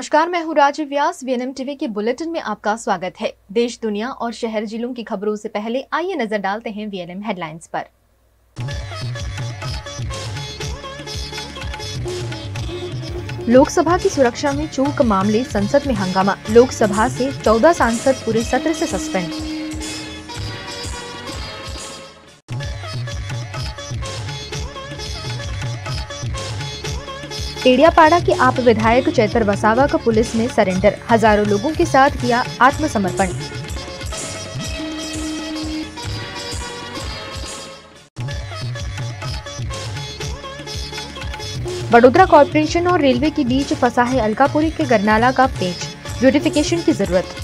नमस्कार, मैं हूँ राजीव व्यास। वीएनएम टीवी के बुलेटिन में आपका स्वागत है। देश, दुनिया और शहर जिलों की खबरों से पहले आइए नजर डालते हैं वीएनएम हेडलाइंस पर। लोकसभा की सुरक्षा में चूक मामले, संसद में हंगामा। लोकसभा से 14 सांसद पूरे सत्र से सस्पेंड। डेडियापाड़ा के आप विधायक चैतर वसावा का पुलिस में सरेंडर। हजारों लोगों के साथ किया आत्मसमर्पण। वडोदरा कॉर्पोरेशन और रेलवे के बीच फंसा है अलकापुरी के गरनाला का पेच। ब्यूटिफिकेशन की जरूरत।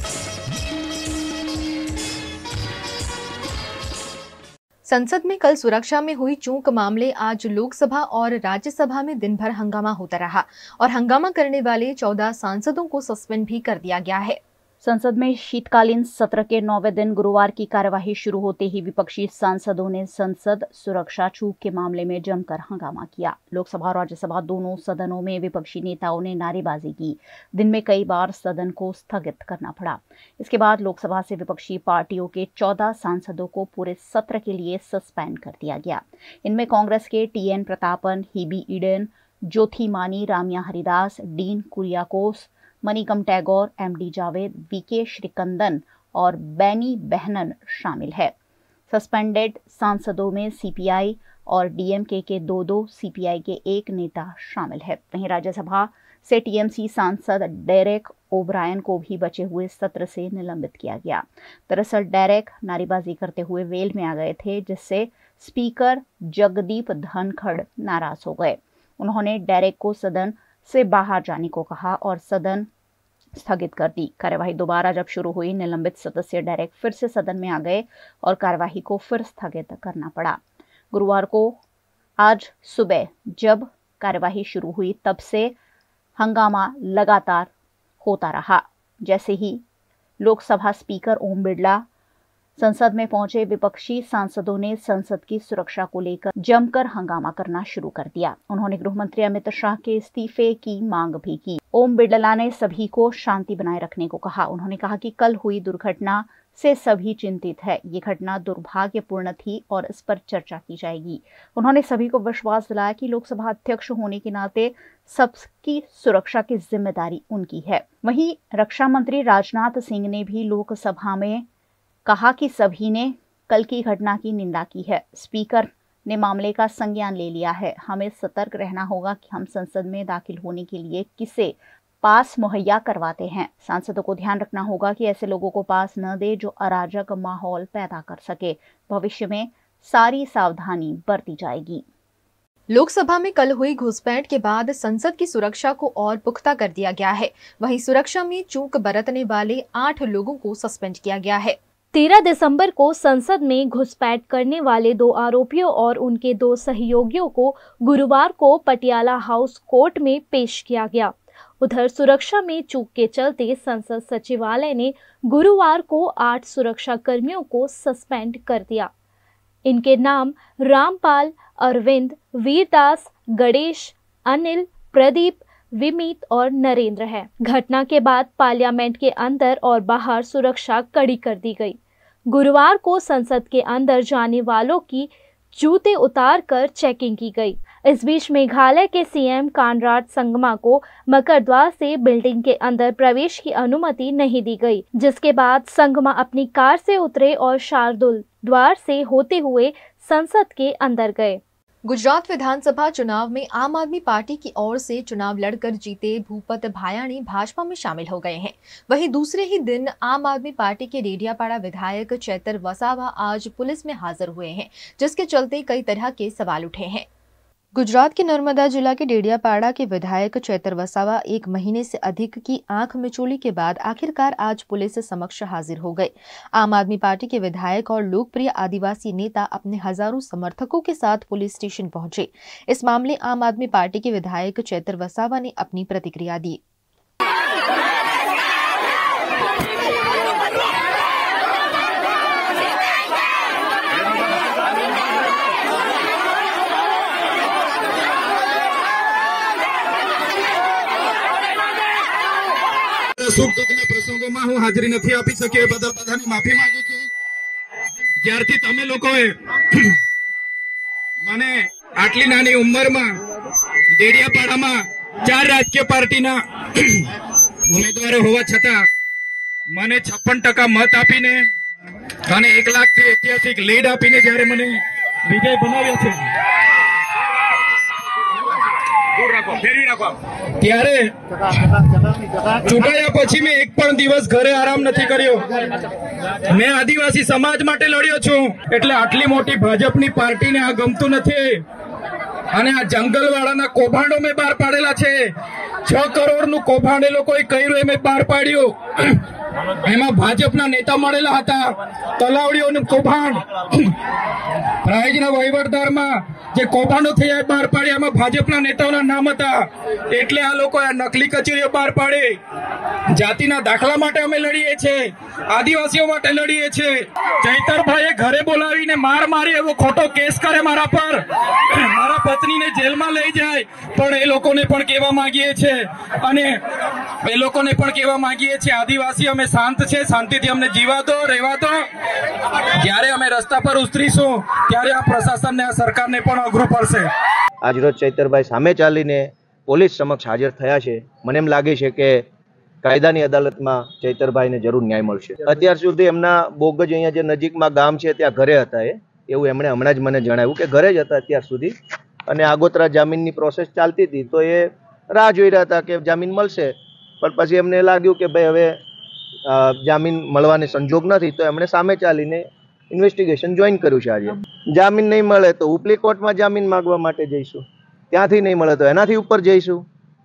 संसद में कल सुरक्षा में हुई चूक मामले आज लोकसभा और राज्यसभा में दिन भर हंगामा होता रहा और हंगामा करने वाले 14 सांसदों को सस्पेंड भी कर दिया गया है। संसद में शीतकालीन सत्र के 9वें दिन गुरुवार की कार्यवाही शुरू होते ही विपक्षी सांसदों ने संसद सुरक्षा चूक के मामले में जमकर हंगामा किया। लोकसभा और राज्यसभा दोनों सदनों में विपक्षी नेताओं ने नारेबाजी की। दिन में कई बार सदन को स्थगित करना पड़ा। इसके बाद लोकसभा से विपक्षी पार्टियों के 14 सांसदों को पूरे सत्र के लिए सस्पेंड कर दिया गया। इनमें कांग्रेस के TN Prathapan, Hibi Eden, Jyothi Mani, Ramya Haridas, Dean Kuriakose, Manickam Tagore, MD Javed, VK Sreekandan और बैनी बहनन शामिल है। सस्पेंडेड सांसदों में सीपीआई और डीएमके के 2-2, सीपीआई के 1 नेता शामिल है। वहीं राज्यसभा से टीएमसी सांसद डेरेक ओब्रायन को भी बचे हुए सत्र से निलंबित किया गया। दरअसल डेरेक नारेबाजी करते हुए वेल में आ गए थे, जिससे स्पीकर जगदीप धनखड़ नाराज हो गए। उन्होंने डेरेक को सदन से बाहर जाने को कहा और सदन स्थगित कर दी। कार्यवाही दोबारा जब शुरू हुई, निलंबित सदस्य डेरेक फिर से सदन में आ गए और कार्यवाही को फिर स्थगित करना पड़ा। गुरुवार को आज सुबह जब कार्यवाही शुरू हुई, तब से हंगामा लगातार होता रहा। जैसे ही लोकसभा स्पीकर ओम बिरला संसद में पहुंचे, विपक्षी सांसदों ने संसद की सुरक्षा को लेकर जमकर हंगामा करना शुरू कर दिया। उन्होंने गृह मंत्री अमित शाह के इस्तीफे की मांग भी की। ओम बिरला ने सभी को शांति बनाए रखने को कहा। उन्होंने कहा कि कल हुई दुर्घटना से सभी चिंतित है। ये घटना दुर्भाग्यपूर्ण थी और इस पर चर्चा की जाएगी। उन्होंने सभी को विश्वास दिलाया कि लोकसभा अध्यक्ष होने के नाते सबकी सुरक्षा की जिम्मेदारी उनकी है। वहीं रक्षा मंत्री राजनाथ सिंह ने भी लोकसभा में कहा कि सभी ने कल की घटना की निंदा की है। स्पीकर ने मामले का संज्ञान ले लिया है। हमें सतर्क रहना होगा कि हम संसद में दाखिल होने के लिए किसे पास मुहैया करवाते हैं। सांसदों को ध्यान रखना होगा कि ऐसे लोगों को पास न दे जो अराजक माहौल पैदा कर सके। भविष्य में सारी सावधानी बरती जाएगी। लोकसभा में कल हुई घुसपैठ के बाद संसद की सुरक्षा को और पुख्ता कर दिया गया है। वहीं सुरक्षा में चूक बरतने वाले 8 लोगों को सस्पेंड किया गया है। 13 दिसंबर को संसद में घुसपैठ करने वाले 2 आरोपियों और उनके 2 सहयोगियों को गुरुवार को पटियाला हाउस कोर्ट में पेश किया गया। उधर सुरक्षा में चूक के चलते संसद सचिवालय ने गुरुवार को 8 सुरक्षा कर्मियों को सस्पेंड कर दिया। इनके नाम रामपाल, अरविंद, वीरदास, गणेश, अनिल, प्रदीप, विमीत और नरेंद्र है। घटना के बाद पार्लियामेंट के अंदर और बाहर सुरक्षा कड़ी कर दी गई। गुरुवार को संसद के अंदर जाने वालों की जूते उतारकर चेकिंग की गई। इस बीच मेघालय के सीएम कानराड संगमा को मकरद्वार से बिल्डिंग के अंदर प्रवेश की अनुमति नहीं दी गई, जिसके बाद संगमा अपनी कार से उतरे और शार्दुल द्वार से होते हुए संसद के अंदर गए। गुजरात विधानसभा चुनाव में आम आदमी पार्टी की ओर से चुनाव लड़कर जीते भूपत भायाणी भाजपा में शामिल हो गए हैं। वहीं दूसरे ही दिन आम आदमी पार्टी के डेडियापाड़ा विधायक चैतर वसावा आज पुलिस में हाजिर हुए हैं, जिसके चलते कई तरह के सवाल उठे हैं। गुजरात के नर्मदा जिला के डेडियापाड़ा के विधायक चैतर वसावा 1 महीने से अधिक की आंख मिचोली के बाद आखिरकार आज पुलिस समक्ष हाजिर हो गए। आम आदमी पार्टी के विधायक और लोकप्रिय आदिवासी नेता अपने हजारों समर्थकों के साथ पुलिस स्टेशन पहुंचे। इस मामले आम आदमी पार्टी के विधायक चैतर वसावा ने अपनी प्रतिक्रिया दी। સુખ દુઃખના પ્રસંગોમાં હું હાજરી નથી આપી શક્યો એ બદલ બધાની માફી માંગુ છું. જ્યારથી તમે લોકોએ મને આટલી નાની ઉંમરમાં ડેડિયાપાડામાં 4 રાજકીય પાર્ટીના ઉમેદવારો હોવા છતાં મને 56% મત આપીને અને 1 લાખથી ઐતિહાસિક લીડ આપીને જયારે મને વિજય બનાવ્યો છે ત્યારે ચૂંટાયા પછી મેં એક પણ દિવસ ઘરે આરામ નથી કર્યો. મેં આદિવાસી સમાજ માટે લડ્યો છું. એટલે આટલી મોટી ભાજપની પાર્ટીને આ ગમતું નથી અને આ જંગલવાળાના કૌભાંડો મેં બહાર પાડેલા છે. 6 કરોડનું કૌભાંડ એ લોકોએ કર્યું એ મેં બહાર પાડ્યું. એમાં ભાજપના નેતા મળેલા હતા. તલાવડીઓનું કૌભાંડ, પ્રાઇઝના વહીવટદારમાં જે કૌભાંડો થયા બહાર પાડ્યા એમાં ભાજપના નેતાઓના નામ હતા. એટલે આ લોકોએ નકલી કચેરીઓ બહાર પાડી. જાતિના દાખલા માટે અમે લડીએ છીએ, આદિવાસીઓ માટે લડીએ છીએ. ચૈતરભાઈએ ઘરે બોલાવીને માર મારી એવો ખોટો કેસ કરે મારા પર, મારા પત્નીને જેલમાં લઈ જાય. પણ એ લોકોને પણ કહેવા માંગીએ છીએ આદિવાસી અમે શાંત છે, શાંતિથી અમને જીવા દો, રહેવા દો. જ્યારે અમે રસ્તા પર ઉતરીશું ત્યારે આ પ્રશાસનને આ સરકારને પણ અઘરું પડશે. આજરોજ ચૈતરભાઈ સામે ચાલીને પોલીસ સમક્ષ હાજર થયા છે. મને એમ લાગે છે કે કાયદાની અદાલતમાં ચૈતરભાઈને જરૂર ન્યાય મળશે. અત્યાર સુધી એમના બોગજ અહીંયા જે નજીકમાં ગામ છે ત્યાં ઘરે હતા એવું એમણે હમણાં જ મને જણાવ્યું કે ઘરે જ હતા અત્યાર સુધી અને આગોતરા જામીનની પ્રોસેસ ચાલતી હતી. તો એ રાહ જોઈ રહ્યા હતા કે જામીન મળશે, પણ પછી એમને લાગ્યું કે ભાઈ હવે જામીન મળવાને સંજોગ નથી તો એમણે સામે ચાલીને ઇન્વેસ્ટિગેશન જોઈન કર્યું છે. આજે જામીન નહીં મળે તો ઉપલી કોર્ટમાં જામીન માંગવા માટે જઈશું, ત્યાંથી નહીં મળે તો એનાથી ઉપર જઈશું,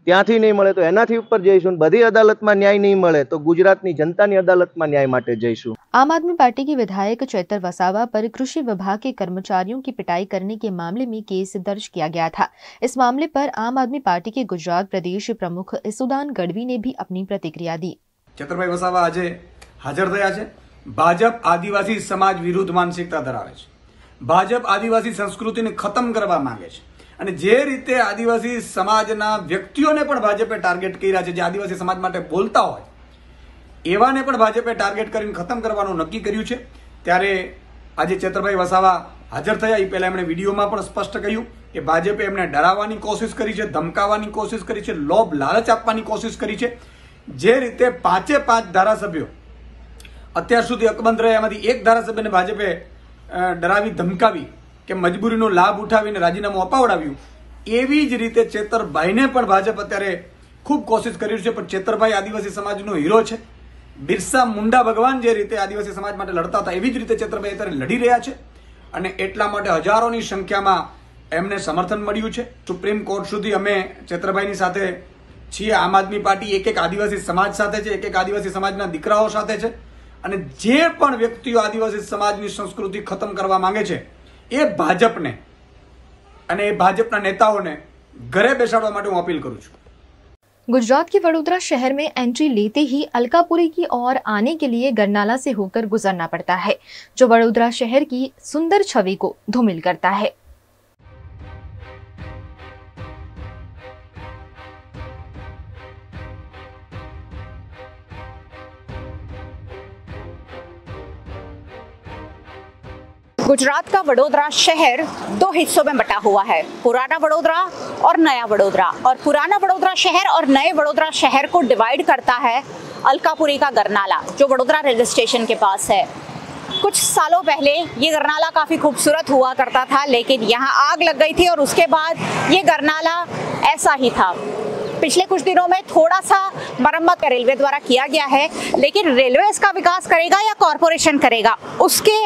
ત્યાંથી નહીં મળે તો એનાથી ઉપર જઈશું. બધી અદાલતમાં न्याय नहीं મળે तो गुजरातनी जनतानी अदालतમાં न्याय માટે જઈશું. आम आदमी पार्टी के विधायक चैतर वसावा पर कृषि विभाग के कर्मचारियों की पिटाई करने के मामले में केस दर्ज किया गया था. इस मामले पर आम आदमी पार्टी के गुजरात प्रदेश प्रमुख ઈસુદાન ગઢવી ने भी अपनी प्रतिक्रिया दी. ચેતરભાઈ વસાવા આજે હાજર થયા છે. ભાજપ આદિવાસી સમાજ વિરુદ્ધ માનસિકતા ધરાવે છે. ભાજપ આદિવાસી સંસ્કૃતિને ખતમ કરવા માંગે છે અને જે રીતે આદિવાસી સમાજના વ્યક્તિઓને પણ ભાજપે ટાર્ગેટ કર્યા છે, જે આદિવાસી સમાજ માટે બોલતા હોય એવાને પણ ભાજપે ટાર્ગેટ કરીને ખતમ કરવાનું નક્કી કર્યું છે. ત્યારે આજે ચેતરભાઈ વસાવા હાજર થયા એ પહેલા એમણે વિડીયોમાં પણ સ્પષ્ટ કહ્યું કે ભાજપે એમને ડરાવવાની કોશિશ કરી છે, ધમકાવવાની કોશિશ કરી છે, લોભ લાલચ આપવાની કોશિશ કરી છે. જે રીતે 5 ધારાસભ્યો અત્યાર સુધી અકબંધ રહ્યા એમાંથી એક ધારાસભ્યને ભાજપે ડરાવી ધમકાવી કે મજબૂરીનો લાભ ઉઠાવીને રાજીનામું અપાવડાવ્યું, એવી જ રીતે ચેતરભાઈને પણ ભાજપ અત્યારે ખૂબ કોશિશ કરી છે. પણ ચેતરભાઈ આદિવાસી સમાજનો હીરો છે. બિરસા મુંડા ભગવાન જે રીતે આદિવાસી સમાજ માટે લડતા હતા એવી જ રીતે ચેતરભાઈ અત્યારે લડી રહ્યા છે અને એટલા માટે હજારોની સંખ્યામાં એમને સમર્થન મળ્યું છે. સુપ્રીમ કોર્ટ સુધી અમે ચેતરભાઈની સાથે છીએ. આમ આદમી પાર્ટી એક આદિવાસી સમાજ સાથે છે, એક આદિવાસી સમાજના દીકરાઓ સાથે છે અને જે પણ વ્યક્તિઓ આદિવાસી સમાજની સંસ્કૃતિ ખતમ કરવા માંગે છે એ ભાજપને અને એ ભાજપના નેતાઓને ઘરે બેસાડવા માટે હું अपील करूं છું. गुजरात के वडोदरा शहर में एंट्री लेते ही अलकापुरी की ओर आने के लिए गरनाला से होकर गुजरना पड़ता है, जो वडोदरा शहर की सुंदर छवि को धूमिल करता है. गुजरात का वडोदरा शहर 2 हिस्सों में बटा हुआ है, पुराना वडोदरा और नया वडोदरा. और पुराना वडोदरा शहर और नए वडोदरा शहर को डिवाइड करता है अलकापुरी का गरनाला, जो वडोदरा रेलवे स्टेशन के पास है. कुछ सालों पहले ये गरनाला काफ़ी खूबसूरत हुआ करता था, लेकिन यहाँ आग लग गई थी और उसके बाद ये गरनाला ऐसा ही था. पिछले कुछ दिनों में थोड़ा सा मरम्मत रेलवे द्वारा किया गया है, लेकिन रेलवे इसका विकास करेगा या कॉरपोरेशन करेगा, उसके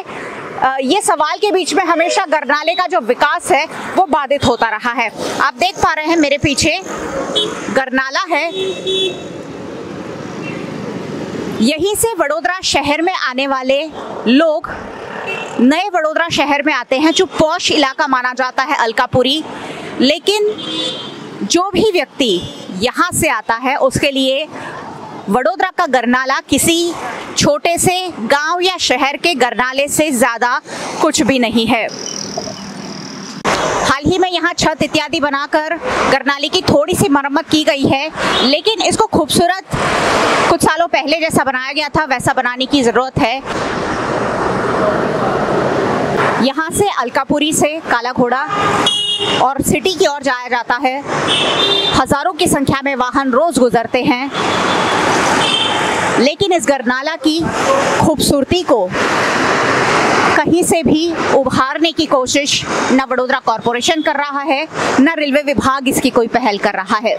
ये सवाल के बीच में हमेशा गरनाले का जो विकास है वो बाधित होता रहा है. आप देख पा रहे हैं मेरे पीछे गरनाला है. यहीं से वडोदरा शहर में आने वाले लोग नए वडोदरा शहर में आते हैं, जो पॉश इलाका माना जाता है अलकापुरी. लेकिन जो भी व्यक्ति यहाँ से आता है उसके लिए वडोदरा का गरनाला किसी छोटे से गांव या शहर के गरनाले से ज़्यादा कुछ भी नहीं है. हाल ही में यहाँ छत इत्यादि बनाकर गरनाले की थोड़ी सी मरम्मत की गई है, लेकिन इसको खूबसूरत कुछ सालों पहले जैसा बनाया गया था वैसा बनाने की ज़रूरत है। यहाँ से अलकापुरी से काला घोड़ा और सिटी की ओर जाया जाता है। हजारों की संख्या में वाहन रोज गुजरते हैं, लेकिन इस गरनाला की खूबसूरती को कहीं से भी उभारने की कोशिश न वडोदरा कॉरपोरेशन कर रहा है, न रेलवे विभाग इसकी कोई पहल कर रहा है।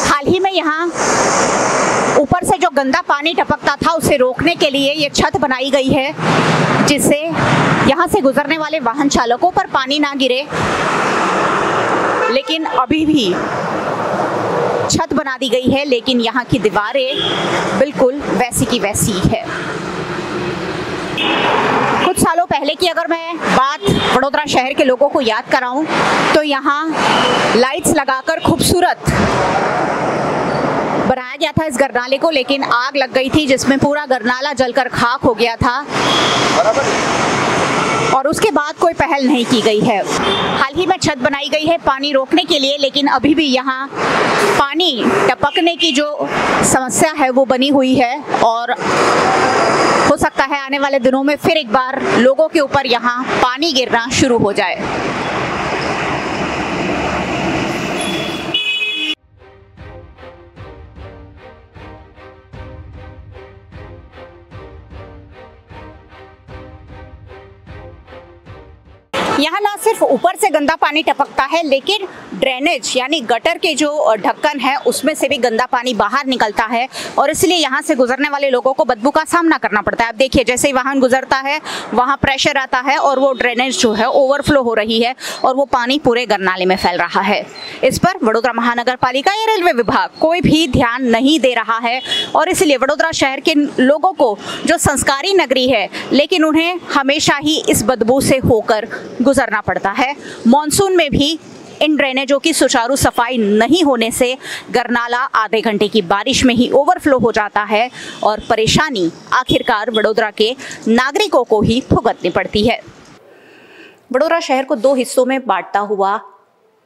हाल ही में यहाँ ऊपर से जो गंदा पानी टपकता था उसे रोकने के लिए ये छत बनाई गई है, जिससे यहाँ से गुजरने वाले वाहन चालकों पर पानी ना गिरे। लेकिन अभी भी छत बना दी गई है, लेकिन यहाँ की दीवारें बिल्कुल वैसी की वैसी है। कुछ सालों पहले की अगर मैं बात वडोदरा शहर के लोगों को याद कराऊं तो यहाँ लाइट्स लगाकर खूबसूरत बनाया गया था इस गरनाले को, लेकिन आग लग गई थी जिसमें पूरा गरनाला जलकर खाक हो गया था और उसके बाद कोई पहल नहीं की गई है। हाल ही में छत बनाई गई है पानी रोकने के लिए, लेकिन अभी भी यहाँ पानी टपकने की जो समस्या है वो बनी हुई है और हो सकता है आने वाले दिनों में फिर एक बार लोगों के ऊपर यहाँ पानी गिरना शुरू हो जाए। यहाँ ना सिर्फ ऊपर से गंदा पानी टपकता है, लेकिन ड्रेनेज यानी गटर के जो ढक्कन है उसमें से भी गंदा पानी बाहर निकलता है और इसलिए यहाँ से गुजरने वाले लोगों को बदबू का सामना करना पड़ता है। आप देखिए, जैसे ही वाहन गुजरता है वहाँ प्रेशर आता है और वो ड्रेनेज जो है ओवरफ्लो हो रही है और वो पानी पूरे गरनाले में फैल रहा है। इस पर वडोदरा महानगर पालिका या रेलवे विभाग कोई भी ध्यान नहीं दे रहा है और इसलिए वडोदरा शहर के लोगों को, जो संस्कारी नगरी है, लेकिन उन्हें हमेशा ही इस बदबू से होकर गुजरना पड़ता है। मॉनसून में भी इन ड्रेनेजों की सुचारू सफाई नहीं होने से गरनाला आधे घंटे की बारिश में ही ओवरफ्लो हो जाता है और परेशानी आखिरकार वडोदरा के नागरिकों को ही भुगतनी पड़ती है। वडोदरा शहर को दो हिस्सों में बांटता हुआ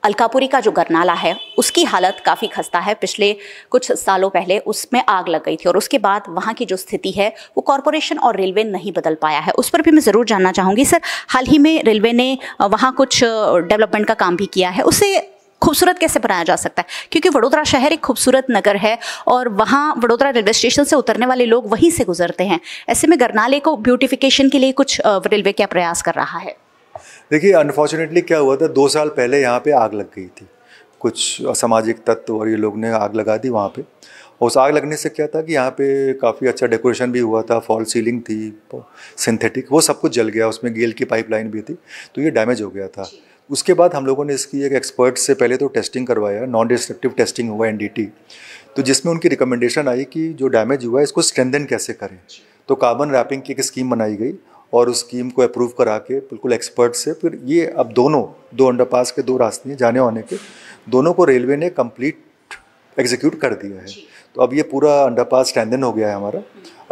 अलकापुरी का जो गरनाला है उसकी हालत काफ़ी खस्ता है। पिछले कुछ सालों पहले उसमें आग लग गई थी और उसके बाद वहाँ की जो स्थिति है वो कॉरपोरेशन और रेलवे नहीं बदल पाया है। उस पर भी मैं ज़रूर जानना चाहूँगी सर, हाल ही में रेलवे ने वहाँ कुछ डेवलपमेंट का काम भी किया है, उसे खूबसूरत कैसे बनाया जा सकता है? क्योंकि वडोदरा शहर एक खूबसूरत नगर है और वहाँ वडोदरा रेलवे स्टेशन से उतरने वाले लोग वहीं से गुजरते हैं। ऐसे में गरनाले को ब्यूटिफिकेशन के लिए कुछ रेलवे क्या प्रयास कर रहा है? देखिए, अनफॉर्चुनेटली क्या हुआ था, 2 साल पहले यहाँ पे आग लग गई थी। कुछ असामाजिक तत्व और ये लोग ने आग लगा दी वहाँ पे। उस आग लगने से क्या था कि यहाँ पे काफ़ी अच्छा डेकोरेशन भी हुआ था, फॉल सीलिंग थी सिंथेटिक, वो सब कुछ जल गया। उसमें गेल की पाइपलाइन भी थी, तो ये डैमेज हो गया था। उसके बाद हम लोगों ने इसकी एक एक्सपर्ट से पहले तो टेस्टिंग करवाया, नॉन डिस्ट्रक्टिव टेस्टिंग हुआ NDT, तो जिसमें उनकी रिकमेंडेशन आई कि जो डैमेज हुआ है इसको स्ट्रेंथन कैसे करें। तो कार्बन रैपिंग की एक स्कीम बनाई गई और उस स्कीम को अप्रूव करा के बिल्कुल एक्सपर्ट से फिर ये अब दो अंडरपास के 2 रास्ते जाने आने के, दोनों को रेलवे ने कंप्लीट एग्जीक्यूट कर दिया है। तो अब ये पूरा अंडरपास स्ट्रेंथन हो गया है हमारा।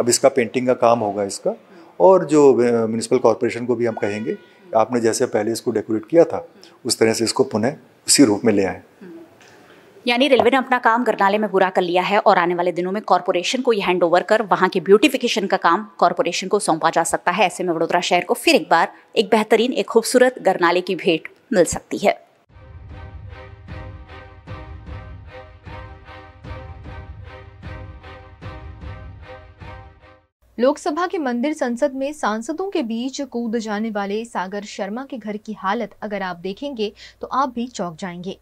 अब इसका पेंटिंग का काम होगा इसका, और जो म्यूनिसिपल कॉर्पोरेशन को भी हम कहेंगे आपने जैसे पहले इसको डेकोरेट किया था उस तरह से इसको पुनः उसी रूप में ले आए। यानी रेलवे ने अपना काम गरनाले में पूरा कर लिया है और आने वाले दिनों में कॉरपोरेशन को ये हैंड ओवर कर वहाँ के ब्यूटिफिकेशन का काम कॉरपोरेशन को सौंपा जा सकता है। ऐसे में वडोदरा शहर को फिर एक बार एक बेहतरीन, एक खूबसूरत गरनाले की भेंट मिल सकती है। लोकसभा के मंदिर संसद में सांसदों के बीच कूद जाने वाले सागर शर्मा के घर की हालत अगर आप देखेंगे तो आप भी चौंक जाएंगे।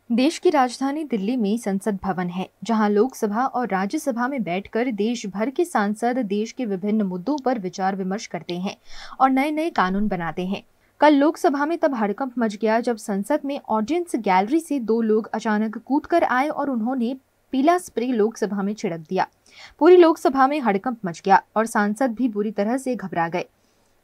देश की राजधानी दिल्ली में संसद भवन है, जहां लोकसभा और राज्यसभा में बैठकर देश भर के सांसद देश के विभिन्न मुद्दों पर विचार विमर्श करते हैं और नए नए कानून बनाते हैं। कल लोकसभा में तब हड़कंप मच गया जब संसद में ऑडियंस गैलरी से 2 लोग अचानक कूदकर आए और उन्होंने पीला स्प्रे लोकसभा में छिड़क दिया। पूरी लोकसभा में हड़कंप मच गया और सांसद भी बुरी तरह से घबरा गए।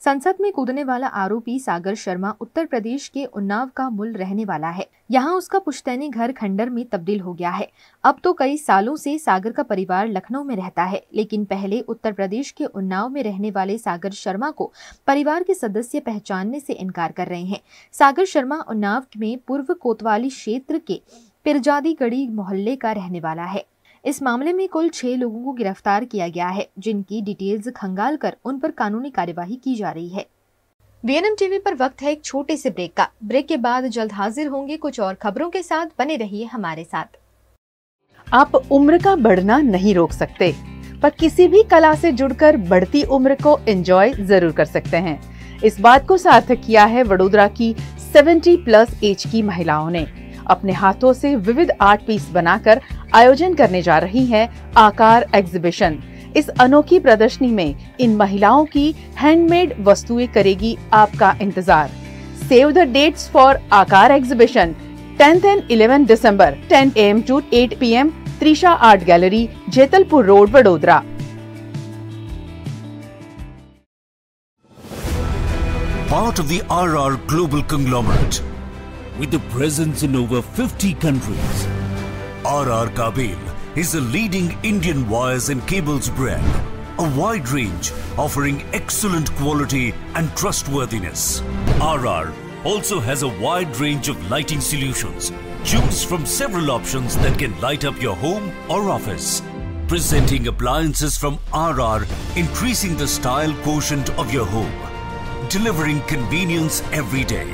संसद में कूदने वाला आरोपी सागर शर्मा उत्तर प्रदेश के उन्नाव का मूल रहने वाला है। यहाँ उसका पुश्तैनी घर खंडर में तब्दील हो गया है। अब तो कई सालों से सागर का परिवार लखनऊ में रहता है, लेकिन पहले उत्तर प्रदेश के उन्नाव में रहने वाले सागर शर्मा को परिवार के सदस्य पहचानने से इनकार कर रहे हैं। सागर शर्मा उन्नाव में पूर्व कोतवाली क्षेत्र के पिरजादीगढ़ी मोहल्ले का रहने वाला है। इस मामले में कुल 6 लोगों को गिरफ्तार किया गया है, जिनकी डिटेल्स खंगाल कर उन पर कानूनी कार्यवाही की जा रही है। VNM टीवी पर वक्त है एक छोटे से ब्रेक का। ब्रेक के बाद जल्द हाजिर होंगे कुछ और खबरों के साथ। बने रहिए हमारे साथ। आप उम्र का बढ़ना नहीं रोक सकते, पर किसी भी कला से जुड़कर बढ़ती उम्र को एंजॉय जरूर कर सकते हैं। इस बात को सार्थक किया है वडोदरा की 70+ एज की महिलाओं ने। अपने हाथों से विविध आर्ट पीस बनाकर आयोजन करने जा रही है आकार एग्जीबिशन। इस अनोखी प्रदर्शनी में इन महिलाओं की हैंडमेड वस्तुएं करेगी आपका इंतजार। सेव द डेट्स फॉर आकार exhibition 10th and 11th December 10 AM to 8 PM, Trisha art gallery, Jetalpur road, Vadodara. Part of the RR Global Conglomerate, with a presence in over 50 countries, RR Kabel is a leading Indian wires and cables brand, a wide range offering excellent quality and trustworthiness. RR also has a wide range of lighting solutions. Choose from several options that can light up your home or office. Presenting appliances from RR, increasing the style quotient of your home. Delivering convenience every day.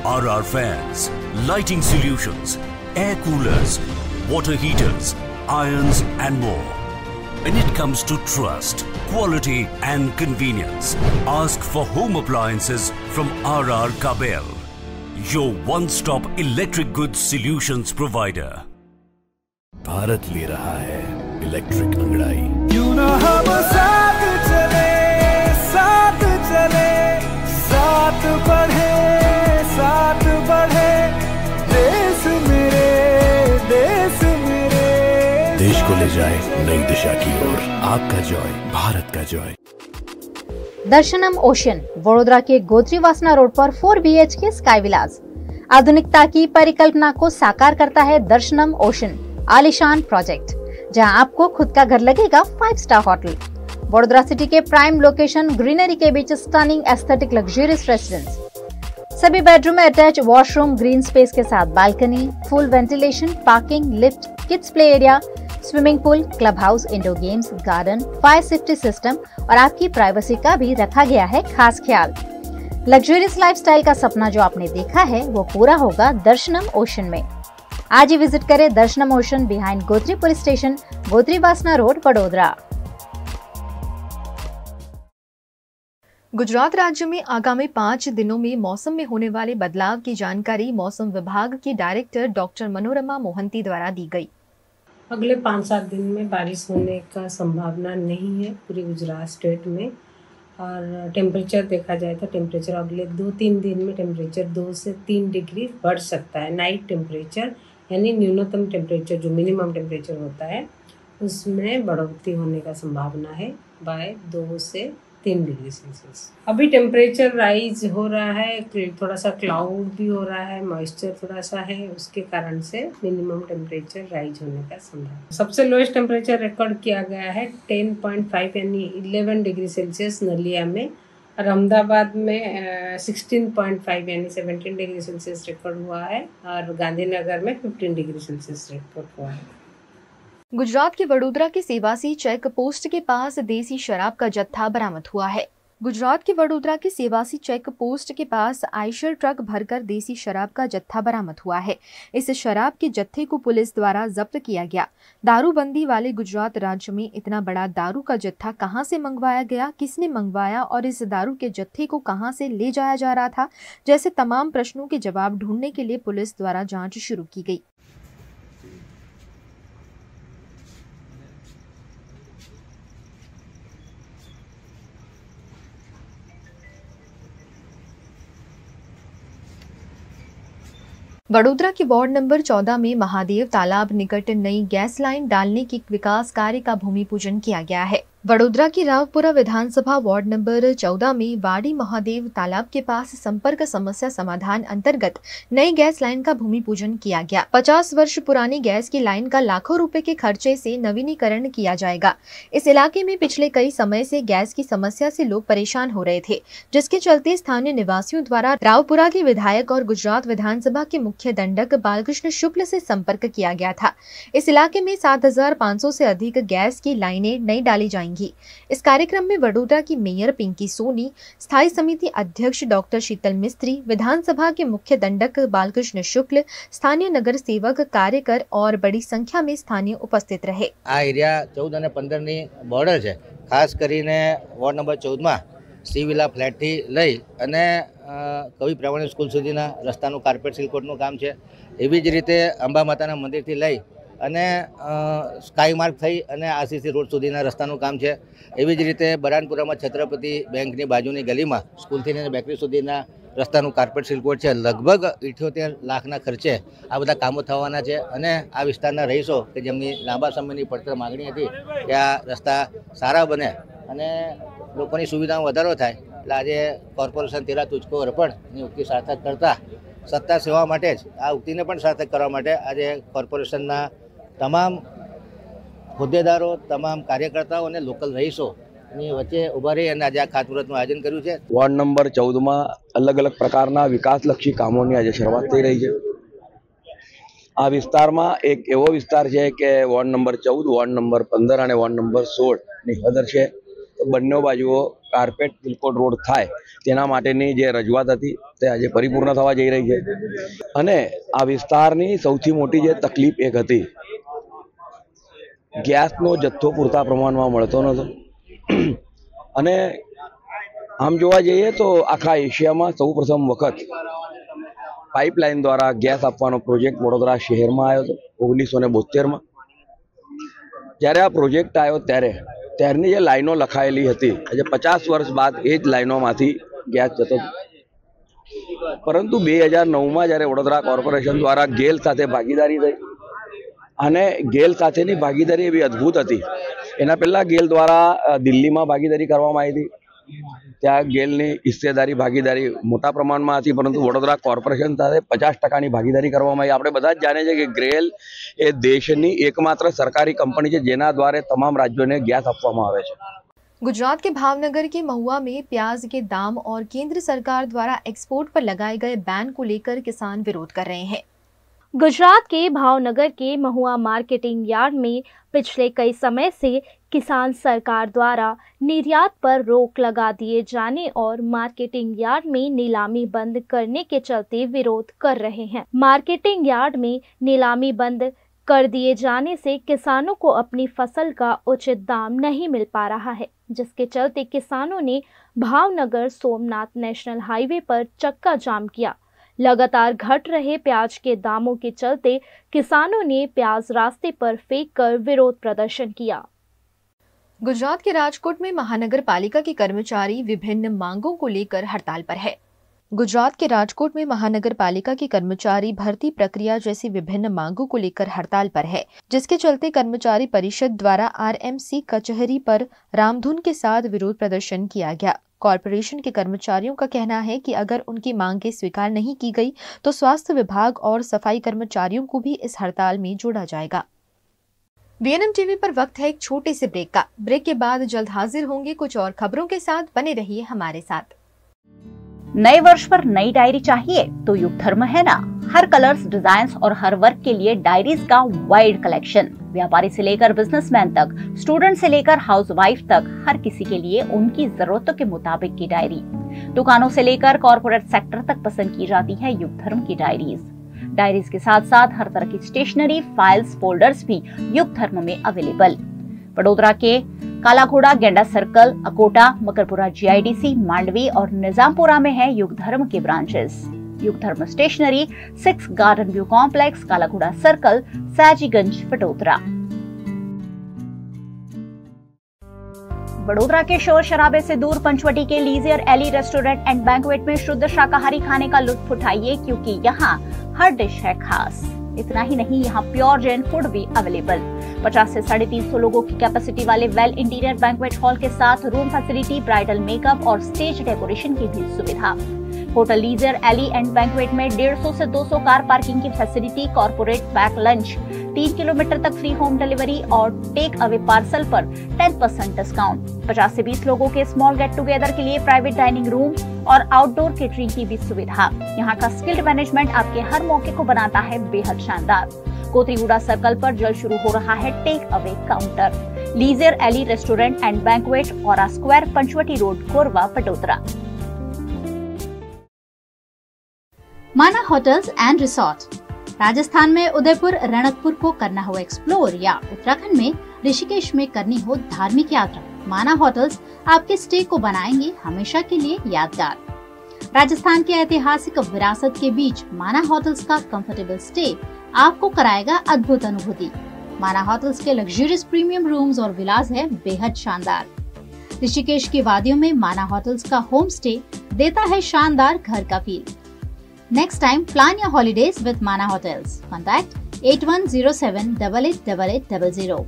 RR fans, lighting solutions, air coolers, water heaters, irons and more. When it comes to trust, quality and convenience, ask for home appliances from RR Kabel, your one-stop electric goods solutions provider. Bharat ले रहा है electric अंगड़ाई। क्यों ना हम साथ चले, साथ चले, साथ बढ़े, साथ बढ़े, देश मेरे, देश मेरे। देश को ले जाए नई दिशा की ओर। आपका जॉय, भारत का जॉय। दर्शनम ओशन, वडोदरा के गोत्री वासना रोड पर 4 BHK स्काई विलास। आधुनिकता की परिकल्पना को साकार करता है दर्शनम ओशन आलीशान प्रोजेक्ट, जहां आपको खुद का घर लगेगा 5 स्टार होटल। वडोदरा सिटी के प्राइम लोकेशन, ग्रीनरी के बीच स्टनिंग एस्थेटिक लग्जरियस रेसिडेंस। सभी बेडरूम में अटैच वॉशरूम, ग्रीन स्पेस के साथ balcony, full ventilation, parking, lift, kids play area, swimming pool, club house, indoor games, garden, fire safety system और आपकी privacy का भी रखा गया है खास ख्याल। लग्जरियस लाइफस्टाइल का सपना जो आपने देखा है वो पूरा होगा दर्शनम ओशन में। आज ही विजिट करें दर्शनम ocean behind Gotri police station, Gotri वासना रोड, वडोदरा। गुजरात राज्य में आगामी 5 दिनों में मौसम में होने वाले बदलाव की जानकारी मौसम विभाग की डायरेक्टर डॉक्टर मनोरमा मोहंती द्वारा दी गई। अगले 5-7 दिन में बारिश होने का संभावना नहीं है पूरी गुजरात स्टेट में। और टेम्परेचर देखा जाए तो टेम्परेचर अगले 2-3 दिन में टेम्परेचर 2 से 3 डिग्री बढ़ सकता है। नाइट टेम्परेचर यानी न्यूनतम टेम्परेचर जो मिनिमम टेम्परेचर होता है उसमें बढ़ोतरी होने का संभावना है बाय 2 से 3 डिग्री सेल्सियस। अभी टेम्परेचर राइज हो रहा है, थोड़ा सा क्लाउड भी हो रहा है, मॉइस्चर थोड़ा सा है, उसके कारण से मिनिमम टेम्परेचर राइज होने का संभावना। सबसे लोएस्ट टेम्परेचर रिकॉर्ड किया गया है 10.5 यानी 11 डिग्री सेल्सियस नलिया में, और अहमदाबाद में 16.5 यानी 17 डिग्री सेल्सियस रिकॉर्ड हुआ है, और गांधीनगर में 15 डिग्री सेल्सियस रिकॉर्ड हुआ है। गुजरात के वडोदरा के सेवासी चेक पोस्ट के पास देसी शराब का जत्था बरामद हुआ है। गुजरात के वडोदरा के सेवासी चेक पोस्ट के पास आयशर ट्रक भरकर देसी शराब का जत्था बरामद हुआ है। इस शराब के जत्थे को पुलिस द्वारा जब्त किया गया। दारूबंदी वाले गुजरात राज्य में इतना बड़ा दारू का जत्था कहां से मंगवाया गया, किसने मंगवाया और इस दारू के जत्थे को कहां से ले जाया जा रहा था, जैसे तमाम प्रश्नों के जवाब ढूंढने के लिए पुलिस द्वारा जांच शुरू की गई। वडोदरा के वार्ड नंबर 14 में महादेव तालाब निकट नई गैस लाइन डालने के विकास कार्य का भूमि पूजन किया गया है। वडोदरा की रावपुरा विधानसभा वार्ड नंबर 14 में वाड़ी महादेव तालाब के पास संपर्क समस्या समाधान अंतर्गत नई गैस लाइन का भूमि पूजन किया गया। 50 वर्ष पुरानी गैस की लाइन का लाखों रुपए के खर्चे से नवीनीकरण किया जाएगा। इस इलाके में पिछले कई समय से गैस की समस्या से लोग परेशान हो रहे थे, जिसके चलते स्थानीय निवासियों द्वारा रावपुरा के विधायक और गुजरात विधानसभा के मुख्य दंडक बालकृष्ण शुक्ल से संपर्क किया गया था। इस इलाके में 7500 से अधिक गैस की लाइनें नई डाली जाएंगी। इस कार्यक्रम में वडोदरा की मेयर पिंकी सोनी, स्थायी समिति अध्यक्ष डॉक्टर शीतल मिस्त्री, विधानसभा के मुख्य दंडक बालकृष्ण शुक्ल, स्थानीय नगर सेवक, कार्यकर और बड़ी संख्या में स्थानीय उपस्थित रहे। आ एरिया 14 અને 15 ની બોર્ડર છે। ખાસ કરીને વોર્ડ નંબર 14 માં સીવિલા ફ્લેટ થી લઈ અને કવિ પ્રમાણે સ્કૂલ સુધીના રસ્તાનું કાર્પેટ સિલકોટનું કામ છે। એવી જ રીતે અંબા માતાના મંદિરથી લઈ અને સ્કાય માર્ગ થઈ અને આરસીસી રોડ સુધીના રસ્તાનું કામ છે। એવી જ રીતે બરાનપુરામાં છત્રપતિ બેંકની બાજુની ગલીમાં સ્કૂલથી લઈને બેકરી સુધીના રસ્તાનું કાર્પેટ સિલકોટ છે। લગભગ 78 લાખના ખર્ચે આ બધા કામો થવાના છે અને આ વિસ્તારના રહીશો કે જેમની લાંબા સમયની પડતર માગણી હતી કે આ રસ્તા સારા બને અને લોકોની સુવિધામાં વધારો થાય, એટલે આજે કોર્પોરેશન તેરા તુચકો અર્પણની ઉક્તિ સાર્થક કરતા સત્તા સેવા માટે જ આ ઉક્તિને પણ સાર્થક કરવા માટે આજે કોર્પોરેશનના તમામ હોદ્દેદારો, તમામ કાર્યકર્તાઓ અને લોકલ રહીશોની વચ્ચે ઉભા રહી અને આજે આ ખાતમુહૂર્તનું આયોજન કર્યું છે। વોર્ડ નંબર 14માં અલગ અલગ પ્રકારના વિકાસલક્ષી કામોની આજે શરૂઆત થઈ રહી છે। આ વિસ્તારમાં એક એવો વિસ્તાર છે કે વોર્ડ નંબર 14, વોર્ડ નંબર 15 અને વોર્ડ નંબર 16ની હદર છે। બંને બાજુઓ કાર્પેટ સિલકોટ રોડ થાય તેના માટેની જે રજૂઆત હતી તે આજે પરિપૂર્ણ થવા જઈ રહી છે। અને આ વિસ્તારની સૌથી મોટી જે તકલીફ એક હતી, ગેસનો જથ્થો પૂરતા પ્રમાણમાં મળતો નહોતો અને આમ જોવા જઈએ તો આખા એશિયામાં સૌપ્રથમ વખત પાઇપલાઇન દ્વારા ગેસ આપવાનો પ્રોજેક્ટ વડોદરા શહેરમાં આવ્યો હતો 1972માં। જ્યારે આ પ્રોજેક્ટ આવ્યો ત્યારની જે લાઈનો લખાયેલી હતી, આજે 50 વર્ષ બાદ એ જ લાઈનોમાંથી ગેસ જતો હતો। પરંતુ 2009માં જ્યારે વડોદરા કોર્પોરેશન દ્વારા ગેલ સાથે ભાગીદારી થઈ અને ગેલ સાથેની ભાગીદારી એવી અદ્ભુત હતી। એના પહેલા ગેલ દ્વારા દિલ્હીમાં ભાગીદારી કરવામાં આવી હતી, ત્યાં ગેલની હિસ્સેદારી ભાગીદારી મોટા પ્રમાણમાં હતી, પરંતુ વડોદરા કોર્પોરેશન સાથે 50%ની ભાગીદારી કરવામાં આવી। આપણે બધા જ જાણીએ છીએ કે ગેલ એ દેશની એકમાત્ર સરકારી કંપની છે જેના દ્વારા તમામ રાજ્યોને ગેસ આપવામાં આવે છે। गुजरात के भावनगर के महुआ में प्याज के दाम और केंद्र सरकार द्वारा एक्सपोर्ट पर लगाए गए बैन को लेकर किसान विरोध कर रहे हैं। गुजरात के भावनगर के महुआ मार्केटिंग यार्ड में पिछले कई समय से किसान सरकार द्वारा निर्यात पर रोक लगा दिए जाने और मार्केटिंग यार्ड में नीलामी बंद करने के चलते विरोध कर रहे हैं। मार्केटिंग यार्ड में नीलामी बंद कर दिए जाने से किसानों को अपनी फसल का उचित दाम नहीं मिल पा रहा है, जिसके चलते किसानों ने भावनगर सोमनाथ नेशनल हाईवे पर चक्का जाम किया। लगातार घट रहे प्याज के दामों के चलते किसानों ने प्याज रास्ते पर फेंककर विरोध प्रदर्शन किया। गुजरात के राजकोट में महानगर पालिका के कर्मचारी विभिन्न मांगों को लेकर हड़ताल पर है। गुजरात के राजकोट में महानगर पालिका के कर्मचारी भर्ती प्रक्रिया जैसी विभिन्न मांगों को लेकर हड़ताल पर है, जिसके चलते कर्मचारी परिषद द्वारा आरएमसी कचहरी पर रामधुन के साथ विरोध प्रदर्शन किया गया। कॉरपोरेशन के कर्मचारियों का कहना है कि अगर उनकी मांगें स्वीकार नहीं की गई तो स्वास्थ्य विभाग और सफाई कर्मचारियों को भी इस हड़ताल में जोड़ा जाएगा। वीएनएम टीवी पर वक्त है एक छोटे से ब्रेक का। ब्रेक के बाद जल्द हाजिर होंगे कुछ और खबरों के साथ, बने रहिए हमारे साथ। नए वर्ष पर नई डायरी चाहिए तो युग धर्म है ना। हर कलर्स, डिजाइन्स और हर वर्क के लिए डायरीज का वाइड कलेक्शन। व्यापारी से लेकर बिजनेसमैन तक, स्टूडेंट से लेकर हाउसवाइफ तक, हर किसी के लिए उनकी जरूरतों के मुताबिक की डायरी। दुकानों से लेकर कॉर्पोरेट सेक्टर तक पसंद की जाती है युग धर्म की डायरीज। डायरीज के साथ साथ हर तरह की स्टेशनरी, फाइल्स, फोल्डर्स भी युग धर्म में अवेलेबल। वडोदरा के काला घोड़ा, गेंडा सर्कल, अकोटा, मकरपुरा जीआईडीसी, मांडवी और निजामपुरा में है युग धर्म के ब्रांचेस। युग धर्म स्टेशनरी, 6 गार्डन व्यू कॉम्प्लेक्स, काला घोड़ा सर्कल, सयाजीगंज, वडोदरा। वडोदरा के शोर शराबे से दूर पंचवटी के लीजियर एली रेस्टोरेंट एंड बैंक्वेट में शुद्ध शाकाहारी खाने का लुत्फ उठाइए, क्योंकि यहाँ हर डिश है खास। इतना ही नहीं, यहाँ प्योर जैन फूड भी अवेलेबल। 50 से 350 लोगों की कैपेसिटी वाले वेल इंटीरियर बैंक्वेट हॉल के साथ रूम फैसिलिटी, ब्राइडल मेकअप और स्टेज डेकोरेशन की भी सुविधा। Hotel Leisure Alley and banquet में 150 से 200 कार पार्किंग की facility, corporate pack lunch, 3 kilometre तक फ्री होम डिलीवरी और टेक अवे पार्सल पर 10% डिस्काउंट। 50 से 20 लोगों के स्मॉल गेट टुगेदर के लिए प्राइवेट डाइनिंग रूम और आउटडोर केटरिंग की भी सुविधा। यहाँ का स्किल्ड मैनेजमेंट आपके हर मौके को बनाता है बेहद शानदार। कोतरीगुड़ा सर्कल पर जल्द शुरू हो रहा है take away counter. Leisure alley restaurant and banquet, aura square, Panchvati road, Korba, Patodara. Mana hotels and resort. Rajasthan में उदयपुर, रणकपुर को करना हो एक्सप्लोर या उत्तराखंड में ऋषिकेश में करनी हो धार्मिक यात्रा, माना होटल्स आपके स्टे को बनाएंगे हमेशा के लिए यादगार। राजस्थान के ऐतिहासिक विरासत के बीच माना होटल्स का कंफर्टेबल स्टे आपको कराएगा अद्भुत अनुभूति। माना होटल्स के लग्जरियस प्रीमियम रूम्स और विलास है बेहद शानदार। ऋषिकेश की वादियों में माना होटल्स का होम स्टे देता है शानदार घर का feel. Next time, plan your holidays with Mana Hotels. Contact 8107 888800.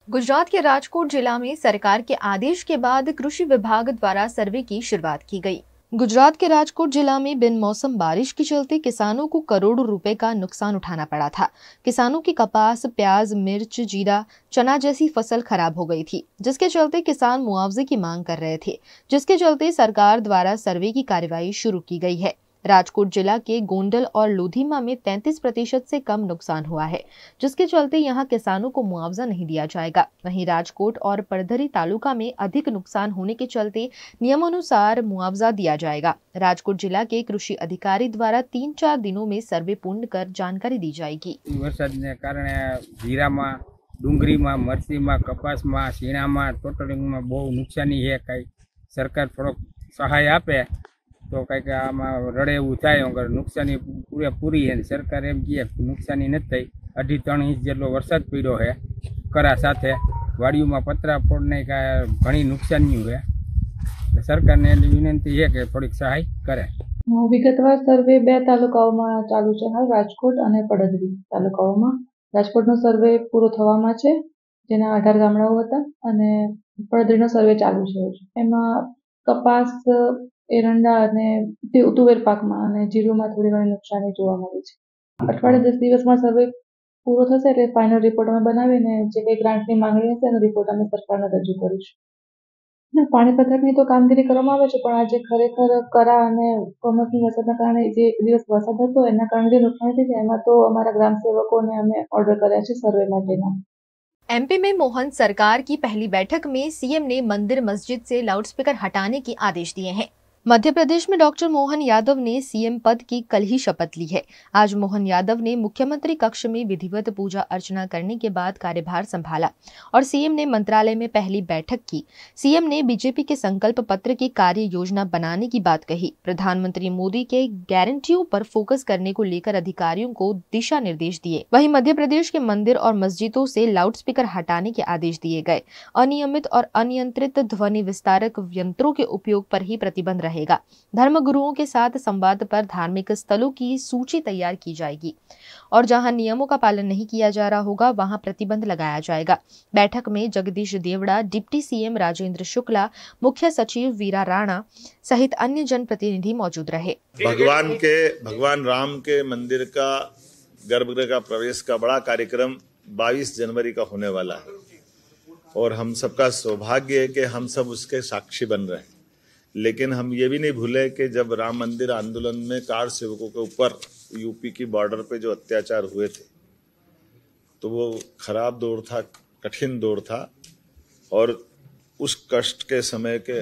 Gujarat के राजकोट जिला में सरकार के आदेश के बाद कृषि विभाग द्वारा सर्वे की शुरुआत की गई। गुजरात के राजकोट जिला में बिन मौसम बारिश के चलते किसानों को करोड़ों रुपए का नुकसान उठाना पड़ा था। किसानों की कपास, प्याज, मिर्च, जीरा, चना जैसी फसल खराब हो गई थी, जिसके चलते किसान मुआवजे की मांग कर रहे थे, जिसके चलते सरकार द्वारा सर्वे की कार्यवाही शुरू की गई है। राजकोट जिला के गोंडल और लोधीमा में 33% से कम नुकसान हुआ है, जिसके चलते यहां किसानों को मुआवजा नहीं दिया जाएगा। वहीं राजकोट और परधरी तालुका में अधिक नुकसान होने के चलते नियमानुसार मुआवजा दिया जाएगा। राजकोट जिला के कृषि अधिकारी द्वारा 3-4 दिनों में सर्वे पूर्ण कर जानकारी दी जाएगी। वरसादने कारणे जीरामां, डूंगरीमां, मरचीमां, कपासमां, शीणामां, टोटलिंगमां बहु नुकसानी है। कई सरकार थोड़ो सहाय आपे तो कहीं आमा रड़े एवं थाय। अगर नुकसानी पूरी है, सरकार एम कहे नुकसानी नहीं थी। 2.5-3 इंच जेटलो वरसाद पड्यो है करा साथे। वाड़ियों में पतरा फोड़ने का घणी नुकसानी है। सरकार ने विनंती है कि थोड़ी सहाय करे। विगतवार सर्वे 2 तालुकाओमां चालू छे, हाल राजकोट अने પડધરી तालुकाओमां। राजकोटनो सर्वे पूरो थवामां छे, जेना 18 गामडाओ हता, अने પડધરીનો सर्वे चालू छे। एमां कपास, एरंडा अने तुवेर पाकमां अने जीरुमां थोड़ी घणी नुकसानी जोवा मळे छे। अठवाडिये 10 दिवसमां सर्वे पूरो थशे એટલે फाइनल रिपोर्ट અમે બનાવીને જે કંઈ ગ્રાન્ટની માંગણી હશે એનો રિપોર્ટ અમે સરકારને રજૂ કરીશું। પાણી પથકની તો કામગીરી કરવામાં આવે છે, પણ આ જે ખરેખર કરા અને કમોસમી વરસાદના કારણે જે દિવસ વરસાદ હતો એના કારણે જે નુકસાન થઈ છે એમાં તો અમારા ગ્રામ સેવકોને અમે ઓર્ડર કર્યા છે સર્વે માટેના। एमपी में मोहन सरकार की पहली बैठक में सीएम ने मंदिर मस्जिद से लाउडस्पीकर हटाने के आदेश दिए हैं। मध्य प्रदेश में डॉक्टर मोहन यादव ने सीएम पद की कल ही शपथ ली है। आज मोहन यादव ने मुख्यमंत्री कक्ष में विधिवत पूजा अर्चना करने के बाद कार्यभार संभाला और सीएम ने मंत्रालय में पहली बैठक की। सीएम ने बीजेपी के संकल्प पत्र की कार्य योजना बनाने की बात कही। प्रधानमंत्री मोदी के गारंटियों पर फोकस करने को लेकर अधिकारियों को दिशा निर्देश दिए। वहीं मध्य प्रदेश के मंदिर और मस्जिदों से लाउडस्पीकर हटाने के आदेश दिए गए। अनियमित और अनियंत्रित ध्वनि विस्तारक यंत्रों के उपयोग पर ही प्रतिबंध रहेगा। धर्मगुरुओं के साथ संवाद पर धार्मिक स्थलों की सूची तैयार की जाएगी और जहां नियमों का पालन नहीं किया जा रहा होगा वहां प्रतिबंध लगाया जाएगा। बैठक में जगदीश देवड़ा, डिप्टी सीएम राजेंद्र शुक्ला, मुख्य सचिव वीरा राणा सहित अन्य जनप्रतिनिधि मौजूद रहे। भगवान राम के मंदिर का गर्भगृह का प्रवेश का बड़ा कार्यक्रम 22 जनवरी का होने वाला है और हम सबका सौभाग्य है कि हम सब उसके साक्षी बन रहे हैं। लेकिन हम ये भी नहीं भूले कि जब राम मंदिर आंदोलन में कार सेवकों के ऊपर यूपी की बॉर्डर पे जो अत्याचार हुए थे तो वो खराब दौर था, कठिन दौर था और उस कष्ट के समय के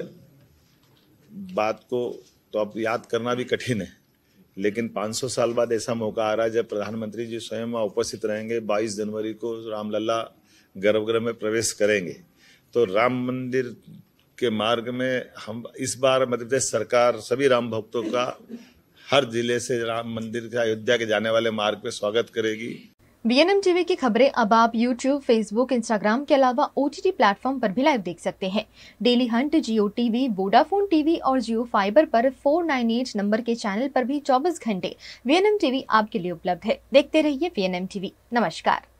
बात को तो अब याद करना भी कठिन है लेकिन 500 साल बाद ऐसा मौका आ रहा है जब प्रधानमंत्री जी स्वयं वहाँ उपस्थित रहेंगे। 22 जनवरी को रामलला गर्भगृह में प्रवेश करेंगे। तो राम मंदिर के मार्ग में हम इस बार मध्य प्रदेश सरकार सभी राम भक्तों का हर जिले से राम मंदिर के अयोध्या के जाने वाले मार्ग पे स्वागत करेगी। VNM टीवी की खबरें अब आप YouTube, Facebook, Instagram के अलावा OTT प्लेटफॉर्म पर भी लाइव देख सकते हैं। डेली हंट, जियो टीवी, वोडाफोन टीवी और जियो फाइबर पर 498 नंबर के चैनल पर भी 24 घंटे VNM टीवी आपके लिए उपलब्ध है। देखते रहिए VNM टीवी। नमस्कार।